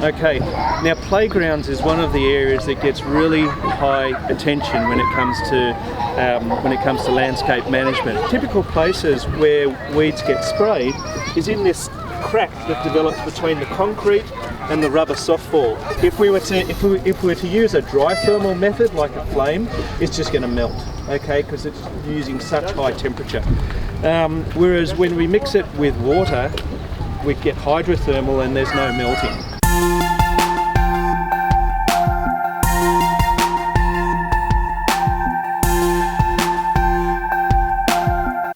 Okay, now playgrounds is one of the areas that gets really high attention when it comes to landscape management. Typical places where weeds get sprayed is in this crack that develops between the concrete and the rubber softball. If we were to use a dry thermal method like a flame, it's just going to melt. Okay, because it's using such high temperature. Whereas when we mix it with water, we get hydrothermal and there's no melting.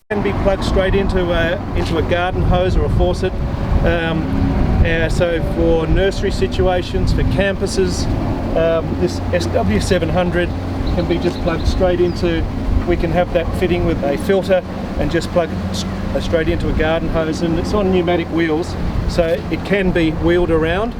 Can be plugged straight into a garden hose or a faucet. So for nursery situations, for campuses, this SW700 can be just plugged straight into. We can have that fitting with a filter and just plug straight into a garden hose, and it's on pneumatic wheels, so it can be wheeled around.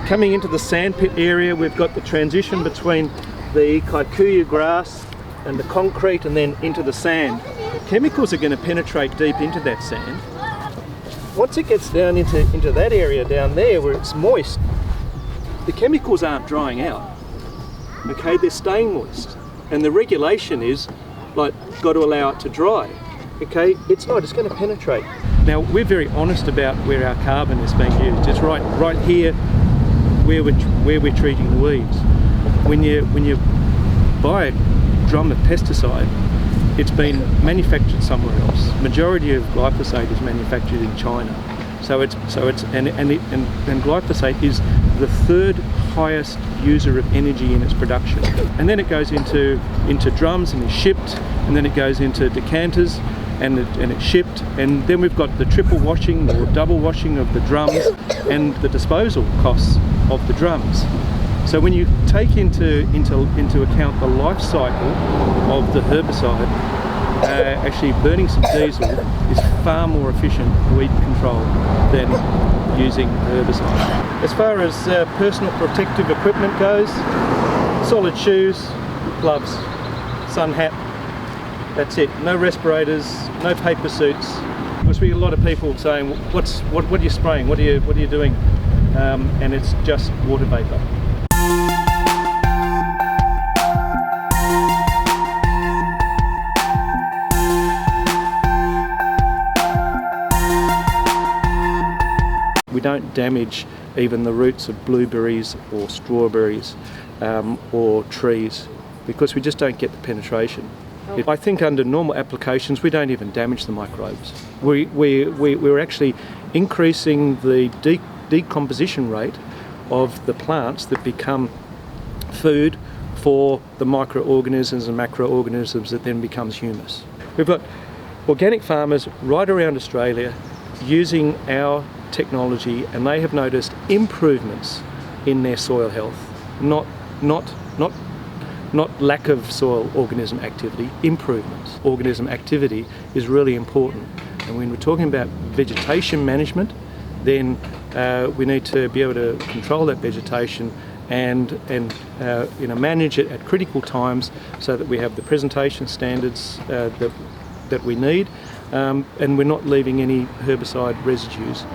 Coming into the sandpit area, we've got the transition between the kikuyu grass and the concrete and then into the sand. Chemicals are going to penetrate deep into that sand. Once it gets down into that area down there where it's moist, the chemicals aren't drying out. Okay, they're staying moist. And the regulation is, like, got to allow it to dry. Okay, it's not, it's going to penetrate. Now, we're very honest about where our carbon is being used. It's right here where we're treating the weeds. When you buy a drum of pesticide, it's been manufactured somewhere else. Majority of glyphosate is manufactured in China. And glyphosate is the third highest user of energy in its production. And then it goes into drums and is shipped, and then it goes into decanters and it's shipped, and then we've got the triple washing or double washing of the drums and the disposal costs of the drums. So when you take into account the life cycle of the herbicide, actually burning some diesel is far more efficient weed control than using herbicide. As far as personal protective equipment goes, solid shoes, gloves, sun hat, that's it. No respirators, no paper suits. Because we get a lot of people saying, what are you spraying? What are you doing? And it's just water vapor. We don't damage even the roots of blueberries or strawberries or trees because we just don't get the penetration. I think under normal applications we don't even damage the microbes. We're actually increasing the decomposition rate of the plants that become food for the microorganisms and macroorganisms that then becomes humus. We've got organic farmers right around Australia using our technology, and they have noticed improvements in their soil health, not lack of soil organism activity, improvements. Organism activity is really important, and when we're talking about vegetation management, then we need to be able to control that vegetation and manage it at critical times so that we have the presentation standards that we need, and we're not leaving any herbicide residues.